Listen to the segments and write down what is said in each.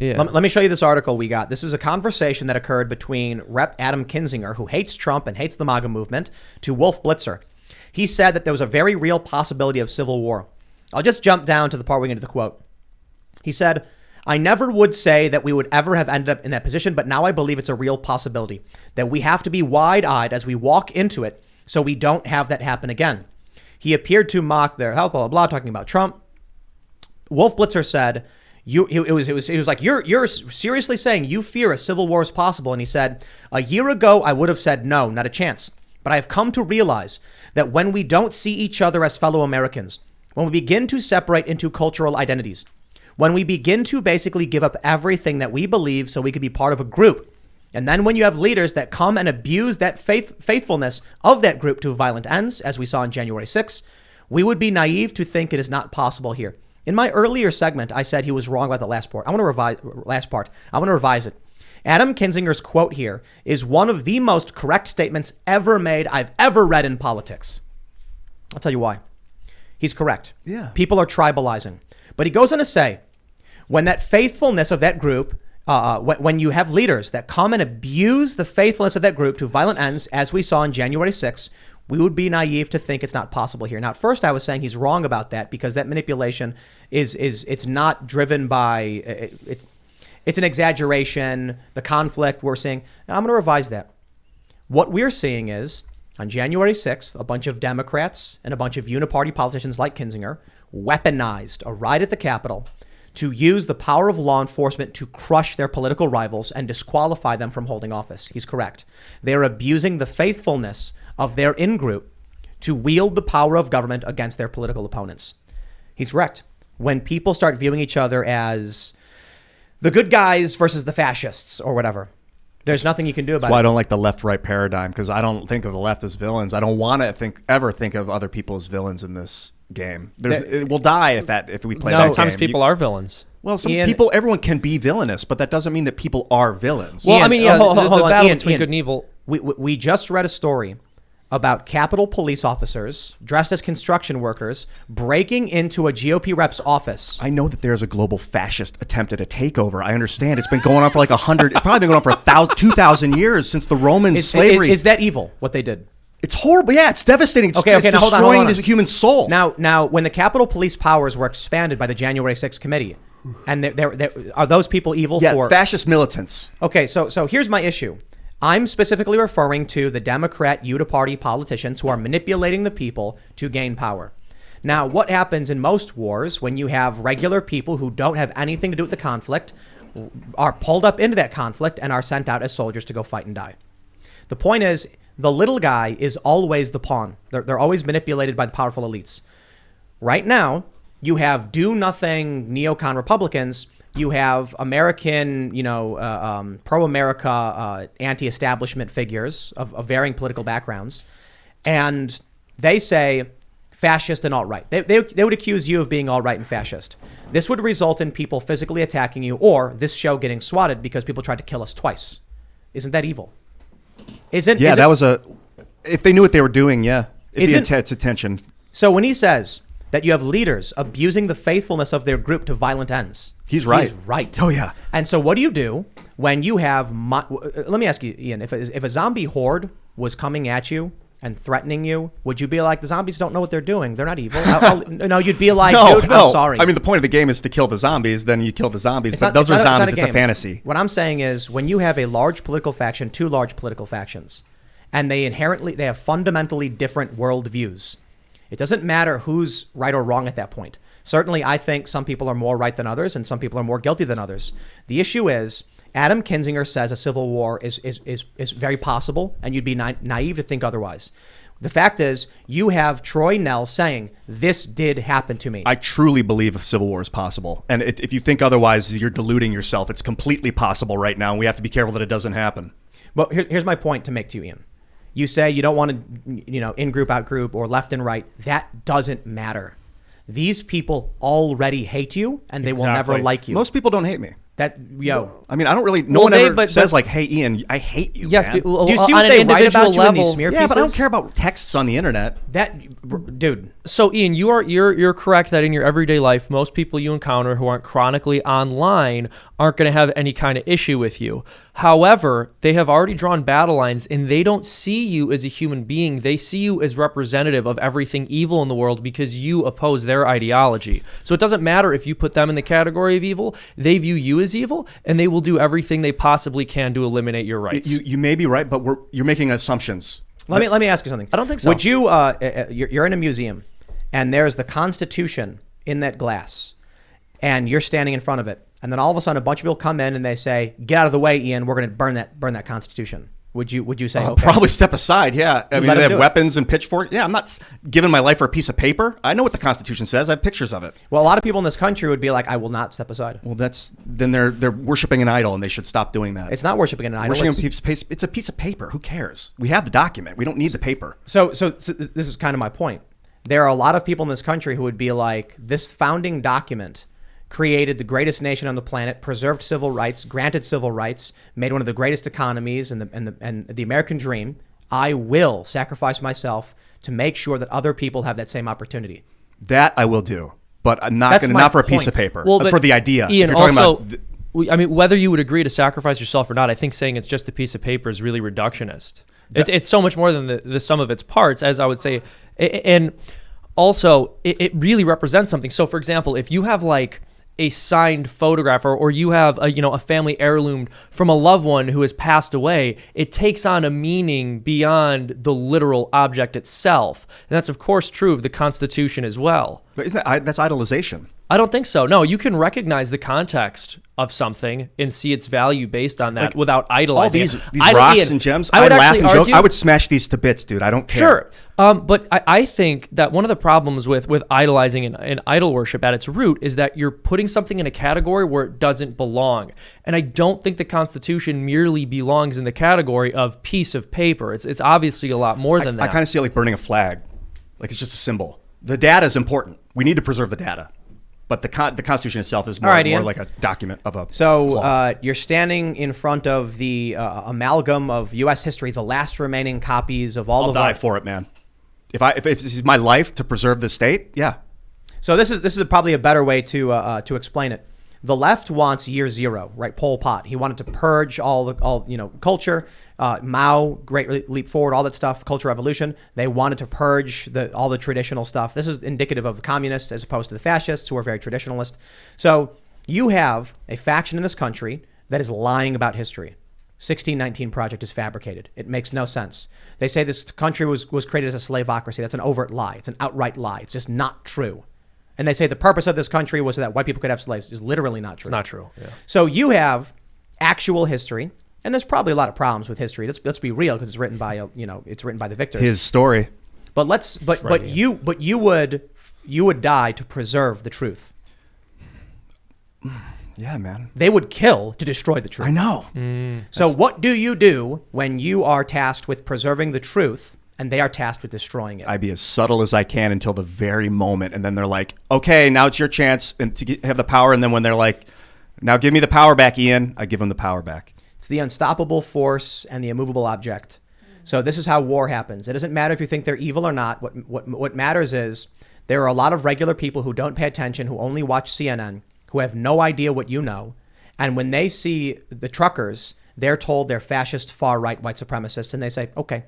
Yeah. Let me show you this article we got. This is a conversation that occurred between Rep. Adam Kinzinger, who hates Trump and hates the MAGA movement, to Wolf Blitzer. He said that there was a very real possibility of civil war. I'll just jump down to the part where we get into the quote. He said, I never would say that we would ever have ended up in that position, but now I believe it's a real possibility that we have to be wide-eyed as we walk into it so we don't have that happen again. He appeared to mock their health, blah, blah, blah, talking about Trump. Wolf Blitzer said, it was like, you're seriously saying you fear a civil war is possible. And he said, a year ago, I would have said no, not a chance. But I have come to realize that when we don't see each other as fellow Americans, when we begin to separate into cultural identities, when we begin to basically give up everything that we believe so we could be part of a group, and then when you have leaders that come and abuse that faithfulness of that group to violent ends, as we saw on January 6th, we would be naive to think it is not possible here. In my earlier segment, I said he was wrong about the last part. I want to revise it. Adam Kinzinger's quote here is one of the most correct statements ever made I've ever read in politics. I'll tell you why. He's correct. Yeah. People are tribalizing. But he goes on to say, when that faithfulness of that group, when you have leaders that come and abuse the faithfulness of that group to violent ends, as we saw on January 6th, we would be naive to think it's not possible here. Now, at first I was saying he's wrong about that because that manipulation it's not driven by, it's an exaggeration, the conflict we're seeing. Now, I'm going to revise that. What we're seeing is, on January 6th, a bunch of Democrats and a bunch of uniparty politicians like Kinzinger weaponized a riot at the Capitol to use the power of law enforcement to crush their political rivals and disqualify them from holding office. He's correct. They're abusing the faithfulness of their in-group to wield the power of government against their political opponents. He's correct. When people start viewing each other as the good guys versus the fascists or whatever, there's nothing you can do about it. That's why I don't like the left-right paradigm, because I don't think of the left as villains. I don't want to ever think of other people as villains in this game. We'll die if we play that game. Sometimes people are villains. Well, people, everyone can be villainous, but that doesn't mean that people are villains. Well, Ian, I mean, yeah, hold the on, battle Ian, between Ian. good and evil. We just read a story about Capitol police officers dressed as construction workers breaking into a GOP rep's office. I know that there's a global fascist attempt at a takeover. I understand. It's been going on for like 100, it's probably been going on for 2,000 years since the Roman slavery. Is that evil, what they did? It's horrible. Yeah, it's devastating. It's, Okay, it's now destroying hold on. the human soul. Now, when the Capitol police powers were expanded by the January 6th committee, and are those people evil for... fascist militants. Okay, so here's my issue. I'm specifically referring to the Democrat uniparty politicians who are manipulating the people to gain power. Now, what happens in most wars when you have regular people who don't have anything to do with the conflict are pulled up into that conflict and are sent out as soldiers to go fight and die? The point is, the little guy is always the pawn. They're always manipulated by the powerful elites. Right now, you have do-nothing neocon Republicans. You have American, pro-America, anti-establishment figures of varying political backgrounds. And they say fascist and alt-right. They would accuse you of being alt-right and fascist. This would result in people physically attacking you or this show getting swatted because people tried to kill us twice. Isn't that evil? If they knew what they were doing, yeah. It'd be intense attention. So when he says that you have leaders abusing the faithfulness of their group to violent ends. He's right. He's right. Oh, yeah. And so what do you do when you have... let me ask you, Ian, if a zombie horde was coming at you and threatening you, would you be like, the zombies don't know what they're doing. They're not evil. No, you'd be like, dude, I'm sorry. I mean, the point of the game is to kill the zombies, then you kill the zombies. But those are zombies. It's a fantasy. What I'm saying is when you have a large political faction, two large political factions, and they have fundamentally different worldviews, it doesn't matter who's right or wrong at that point. Certainly, I think some people are more right than others and some people are more guilty than others. The issue is Adam Kinzinger says a civil war is very possible and you'd be naive to think otherwise. The fact is you have Troy Nell saying this did happen to me. I truly believe a civil war is possible. And if you think otherwise, you're deluding yourself. It's completely possible right now. And we have to be careful that it doesn't happen. But here's my point to make to you, Ian. You say you don't want to, in-group, out-group, or left and right. That doesn't matter. These people already hate you, and they will never like you. Most people don't hate me. I mean, I don't really. No one ever says like, "Hey, Ian, I hate you." Yes, man. do you see what they write about you in these smear pieces? Yeah, but I don't care about texts on the internet. Dude. So, Ian, you're correct that in your everyday life, most people you encounter who aren't chronically online aren't going to have any kind of issue with you. However, they have already drawn battle lines, and they don't see you as a human being. They see you as representative of everything evil in the world because you oppose their ideology. So it doesn't matter if you put them in the category of evil. They view you as evil, and they will do everything they possibly can to eliminate your rights. You may be right, but you're making assumptions. Let me ask you something. I don't think so. Would you? You're in a museum, and there's the Constitution in that glass, and you're standing in front of it, and then all of a sudden a bunch of people come in and they say, "Get out of the way, Ian. We're going to burn that Constitution." Would you say? Okay. Probably step aside. Yeah, I mean, they have weapons and pitchforks. Yeah, I'm not giving my life for a piece of paper. I know what the Constitution says. I have pictures of it. Well, a lot of people in this country would be like, "I will not step aside." Well, then they're worshiping an idol, and they should stop doing that. It's not worshiping an idol. It's a piece of paper. Who cares? We have the document. We don't need the paper. So this is kind of my point. There are a lot of people in this country who would be like, this founding document created the greatest nation on the planet, preserved civil rights, granted civil rights, made one of the greatest economies and the American dream. I will sacrifice myself to make sure that other people have that same opportunity. That I will do, but I'm not for a piece of paper. Well, for the idea. Ian, also, I mean, whether you would agree to sacrifice yourself or not, I think saying it's just a piece of paper is really reductionist. It's so much more than the sum of its parts, as I would say, and also it really represents something. So, for example, if you have like a signed photograph or you have a family heirloom from a loved one who has passed away, it takes on a meaning beyond the literal object itself. And that's of course true of the Constitution as well. But that's idolization. I don't think so. No, you can recognize the context of something and see its value based on that without idolizing all these rocks and gems. I laugh and joke. I would smash these to bits, dude. I don't care. Sure. But I think that one of the problems with idolizing and idol worship at its root is that you're putting something in a category where it doesn't belong. And I don't think the Constitution merely belongs in the category of piece of paper. It's obviously a lot more than that. I kind of see it like burning a flag. Like it's just a symbol. The data is important. We need to preserve the data. But the Constitution itself is more like a document of a cloth. You're standing in front of the amalgam of U.S. history, the last remaining copies of all I'll die for it, man. If this is my life to preserve the state, yeah. So this is probably a better way to explain it. The left wants year zero, right? Pol Pot. He wanted to purge all culture. Mao, Great Leap Forward, all that stuff, Cultural Revolution. They wanted to purge all the traditional stuff. This is indicative of communists as opposed to the fascists who are very traditionalist. So you have a faction in this country that is lying about history. 1619 Project is fabricated. It makes no sense. They say this country was created as a slaveocracy. That's an overt lie. It's an outright lie. It's just not true. And they say the purpose of this country was so that white people could have slaves. It's literally not true. It's not true. Yeah. So you have actual history. And there's probably a lot of problems with history. Let's be real, because it's written by the victors. His story. But you would die to preserve the truth. Yeah, man. They would kill to destroy the truth. I know. So what do you do when you are tasked with preserving the truth and they are tasked with destroying it? I'd be as subtle as I can until the very moment, and then they're like, "Okay, now it's your chance and have the power." And then when they're like, "Now give me the power back, Ian," I give them the power back. It's the unstoppable force and the immovable object. So this is how war happens. It doesn't matter if you think they're evil or not. What matters is there are a lot of regular people who don't pay attention, who only watch CNN, who have no idea what you know. And when they see the truckers, they're told they're fascist, far-right, white supremacists, and they say, okay.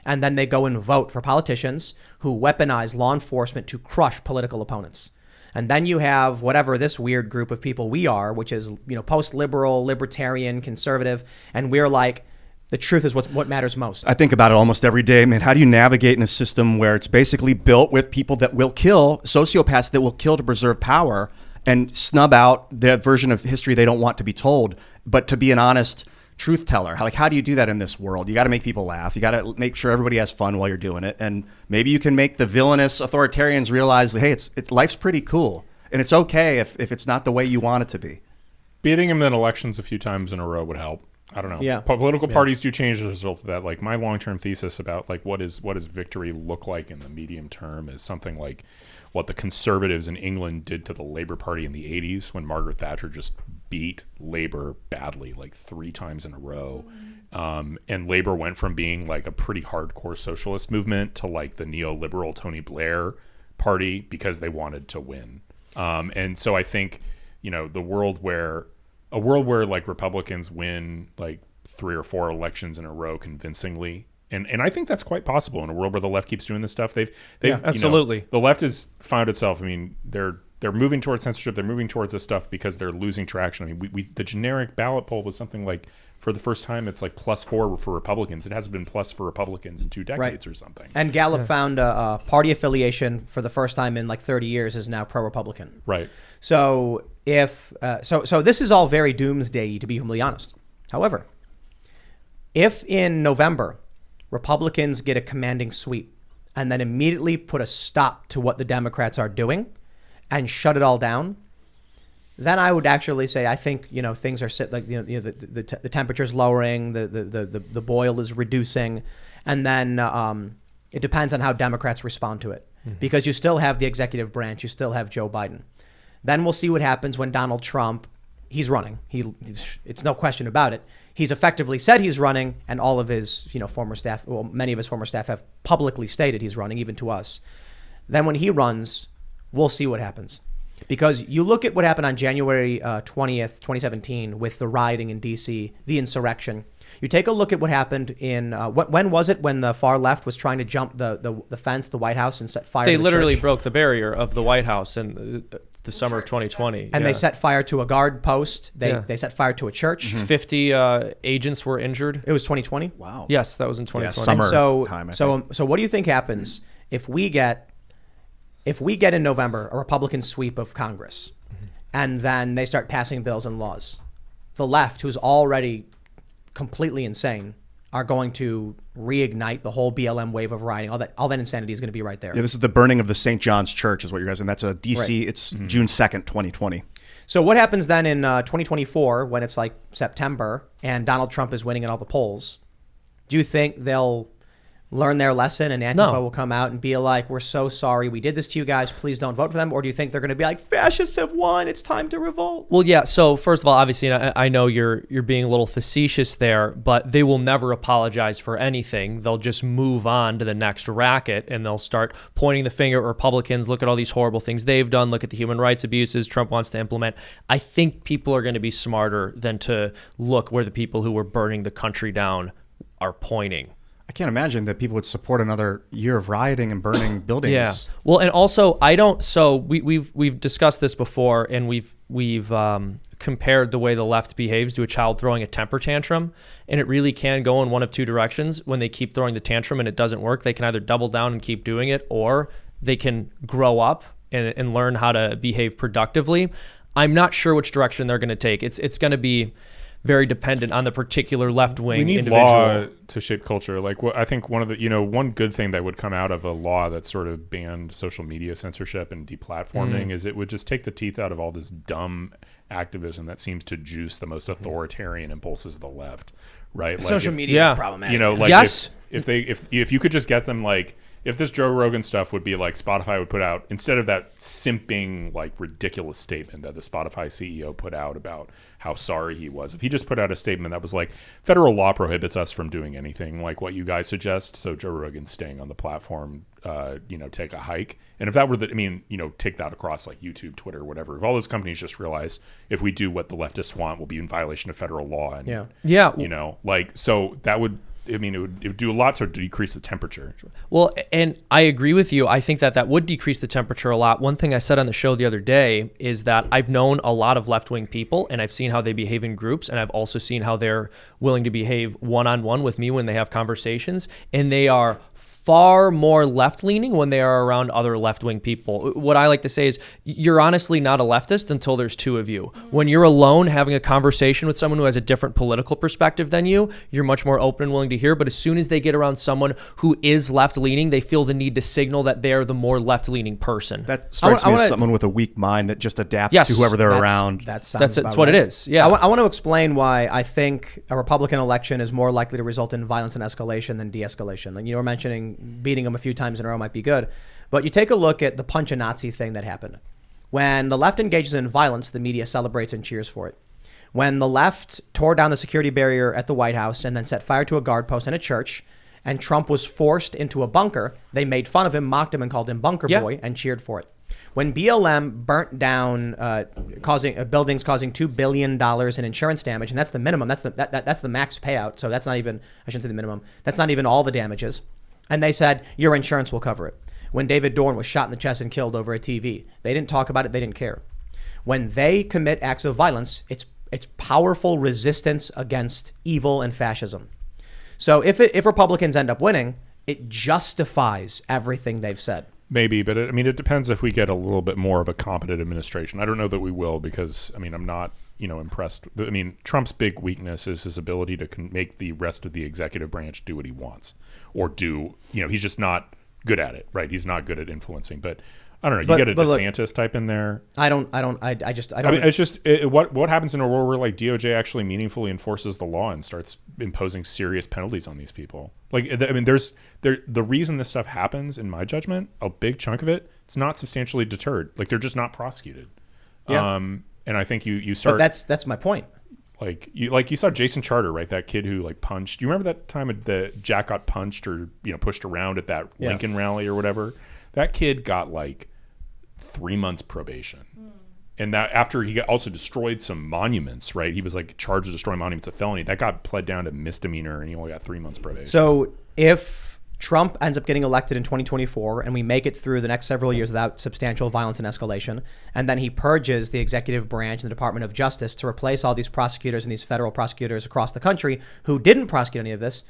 And then they go and vote for politicians who weaponize law enforcement to crush political opponents. And then you have whatever this weird group of people we are, which is, post-liberal, libertarian, conservative. And we're like, the truth is what matters most. I think about it almost every day, man. How do you navigate in a system where it's basically built with people that will kill, sociopaths that will kill to preserve power and snub out their version of history they don't want to be told, but to be an honest truth teller? How do you do that in this world? You got to make people laugh. You got to make sure everybody has fun while you're doing it. And maybe you can make the villainous authoritarians realize, hey, it's life's pretty cool. And it's okay if it's not the way you want it to be. Beating him in elections a few times in a row would help. I don't know. Yeah. Political parties do change as a result of that. Like my long-term thesis about what does victory look like in the medium term is something like what the Conservatives in England did to the Labour Party in the 80s when Margaret Thatcher just beat Labor badly, like 3 times in a row. And Labor went from being like a pretty hardcore socialist movement to like the neoliberal Tony Blair party because they wanted to win. And so I think, the world where like Republicans win like 3 or 4 elections in a row convincingly. And I think that's quite possible in a world where the left keeps doing this stuff. They've absolutely. The left has found itself. I mean, they're moving towards censorship. They're moving towards this stuff because they're losing traction. I mean, the generic ballot poll was something like, for the first time, it's like +4 for Republicans. It hasn't been plus for Republicans in 2 decades or something. And Gallup found a party affiliation for the first time in like 30 years is now pro-Republican. Right. So so this is all very doomsday, to be humbly honest. However, if in November Republicans get a commanding sweep and then immediately put a stop to what the Democrats are doing and shut it all down, then I would actually say I think things are the temperature's lowering, the boil is reducing, and then it depends on how Democrats respond to it, because you still have the executive branch, you still have Joe Biden. Then we'll see what happens when Donald Trump, he's running. It's no question about it. He's effectively said he's running, and all of his former staff, well, many of his former staff have publicly stated he's running, even to us. Then when he runs, we'll see what happens. Because you look at what happened on January 20th, 2017 with the rioting in D.C., the insurrection. You take a look at what happened in, when was it when the far left was trying to jump the fence, the White House, and set fire to the They literally church? broke the barrier of the White House in the summer of 2020. And they set fire to a guard post. They set fire to a church. 50 agents were injured. It was 2020? Wow. Yes, that was in 2020. summer. And so, time, I think. so what do you think happens if we get in November a Republican sweep of Congress, and then they start passing bills and laws? The left, who's already completely insane, are going to reignite the whole BLM wave of rioting. All that insanity is going to be right there. Yeah, this is the burning of the St. John's Church is what you're guys, and that's a DC. Right. It's June 2nd, 2020. So what happens then in 2024 when it's like September and Donald Trump is winning in all the polls? Do you think they'll learn their lesson and Antifa will come out and be like, we're so sorry we did this to you guys, please don't vote for them? Or do you think they're going to be like, fascists have won, it's time to revolt? Well, yeah. So first of all, obviously, I know you're being a little facetious there, but they will never apologize for anything. They'll just move on to the next racket, and they'll start pointing the finger at Republicans. Look at all these horrible things they've done. Look at the human rights abuses Trump wants to implement. I think people are going to be smarter than to look where the people who were burning the country down are pointing. I can't imagine that people would support another year of rioting and burning buildings. Yeah. Well, and also I don't. So we've discussed this before, and we've compared the way the left behaves to a child throwing a temper tantrum, and it really can go in one of 2 directions. When they keep throwing the tantrum and it doesn't work, they can either double down and keep doing it, or they can grow up and learn how to behave productively. I'm not sure which direction they're going to take. It's going to be very dependent on the particular left-wing individual. Law to shape culture. Like, I think one of the, one good thing that would come out of a law that sort of banned social media censorship and deplatforming is it would just take the teeth out of all this dumb activism that seems to juice the most authoritarian impulses of the left, right? Like Social media is problematic. Like Yes. if you could just get them, like, if this Joe Rogan stuff would be like Spotify would put out, instead of that simping, like, ridiculous statement that the Spotify CEO put out about how sorry he was, if he just put out a statement that was like, federal law prohibits us from doing anything like what you guys suggest, so Joe Rogan's staying on the platform, take a hike. And if that were take that across like YouTube, Twitter, whatever. If all those companies just realize if we do what the leftists want, we'll be in violation of federal law. And, so that would, it would do a lot to decrease the temperature. Well, and I agree with you. I think that would decrease the temperature a lot. One thing I said on the show the other day is that I've known a lot of left-wing people, and I've seen how they behave in groups, and I've also seen how they're willing to behave one-on-one with me when they have conversations, and they are far more left-leaning when they are around other left-wing people. What I like to say is you're honestly not a leftist until there's 2 of you. When you're alone having a conversation with someone who has a different political perspective than you, you're much more open and willing to hear. But as soon as they get around someone who is left-leaning, they feel the need to signal that they're the more left-leaning person. That strikes me as someone with a weak mind that just adapts to whoever they're around. That's what it is. Yeah. I want to explain why I think a Republican election is more likely to result in violence and escalation than de-escalation. Like you were mentioning, beating them a few times in a row might be good. But you take a look at the punch a Nazi thing that happened. When the left engages in violence, the media celebrates and cheers for it. When the left tore down the security barrier at the White House and then set fire to a guard post in a church, and Trump was forced into a bunker, they made fun of him, mocked him, and called him Bunker Boy, and cheered for it. When BLM burnt down buildings causing $2 billion in insurance damage, and that's the minimum, that's the max payout, so that's not even, I shouldn't say the minimum, that's not even all the damages. And they said, your insurance will cover it. When David Dorn was shot in the chest and killed over a TV, they didn't talk about it, they didn't care. When they commit acts of violence, it's powerful resistance against evil and fascism. So if Republicans end up winning, it justifies everything they've said. Maybe, but it depends if we get a little bit more of a competent administration. I don't know that we will because, I'm not, impressed. Trump's big weakness is his ability to make the rest of the executive branch do what he wants or he's just not good at it, right? He's not good at influencing, but I don't know. You get a DeSantis type in there. I don't. It's just what happens in a world where like DOJ actually meaningfully enforces the law and starts imposing serious penalties on these people. The reason this stuff happens, in my judgment, a big chunk of it, it's not substantially deterred. Like they're just not prosecuted. Yeah. And I think you start. But that's my point. You saw Jason Charter, right? That kid who punched. You remember that time that Jack got punched or pushed around at that Lincoln rally or whatever? That kid got 3 months probation. And that after he also destroyed some monuments, right? He was charged with destroying monuments, a felony. That got pled down to misdemeanor and he only got 3 months probation. So if Trump ends up getting elected in 2024 and we make it through the next several years without substantial violence and escalation, and then he purges the executive branch and the Department of Justice to replace all these prosecutors and these federal prosecutors across the country who didn't prosecute any of this,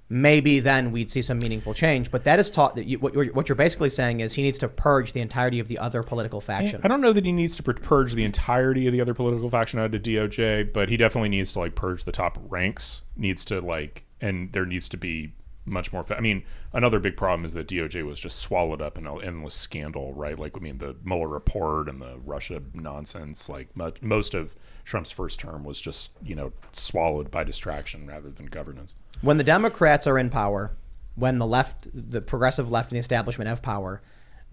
maybe then we'd see some meaningful change. But that is taught that what you're basically saying is he needs to purge the entirety of the other political faction. I don't know that he needs to purge the entirety of the other political faction out of DOJ, but he definitely needs to purge the top ranks. And there needs to be much more. Another big problem is that DOJ was just swallowed up in an endless scandal, right? The Mueller report and the Russia nonsense. Most of Trump's first term was just swallowed by distraction rather than governance. When the Democrats are in power, when the progressive left and the establishment have power,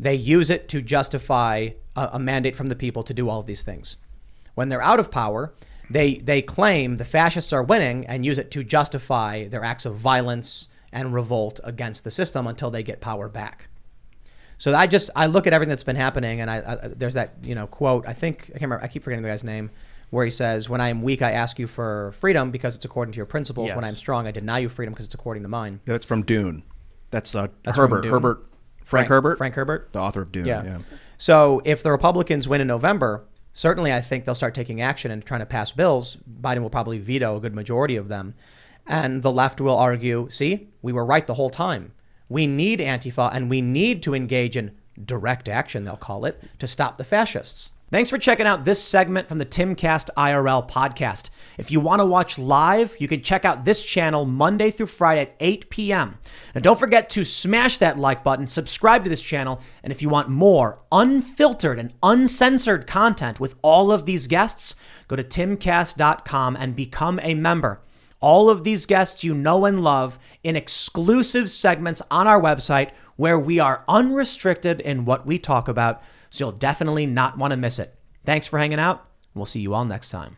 they use it to justify a mandate from the people to do all of these things. When they're out of power, they claim the fascists are winning and use it to justify their acts of violence and revolt against the system until they get power back. So I look at everything that's been happening, and there's that quote. I can't remember. I keep forgetting the guy's name. Where he says, when I am weak, I ask you for freedom because it's according to your principles. Yes. When I'm strong, I deny you freedom because it's according to mine. That's from Dune. That's Herbert. from Dune. Frank Herbert? Frank Herbert. The author of Dune, yeah. So if the Republicans win in November, certainly I think they'll start taking action and trying to pass bills. Biden will probably veto a good majority of them. And the left will argue, see, we were right the whole time. We need Antifa and we need to engage in direct action, they'll call it, to stop the fascists. Thanks for checking out this segment from the Timcast IRL podcast. If you want to watch live, you can check out this channel Monday through Friday at 8 p.m. Now, don't forget to smash that like button, subscribe to this channel, and if you want more unfiltered and uncensored content with all of these guests, go to timcast.com and become a member. All of these guests you know and love in exclusive segments on our website where we are unrestricted in what we talk about, so you'll definitely not want to miss it. Thanks for hanging out. We'll see you all next time.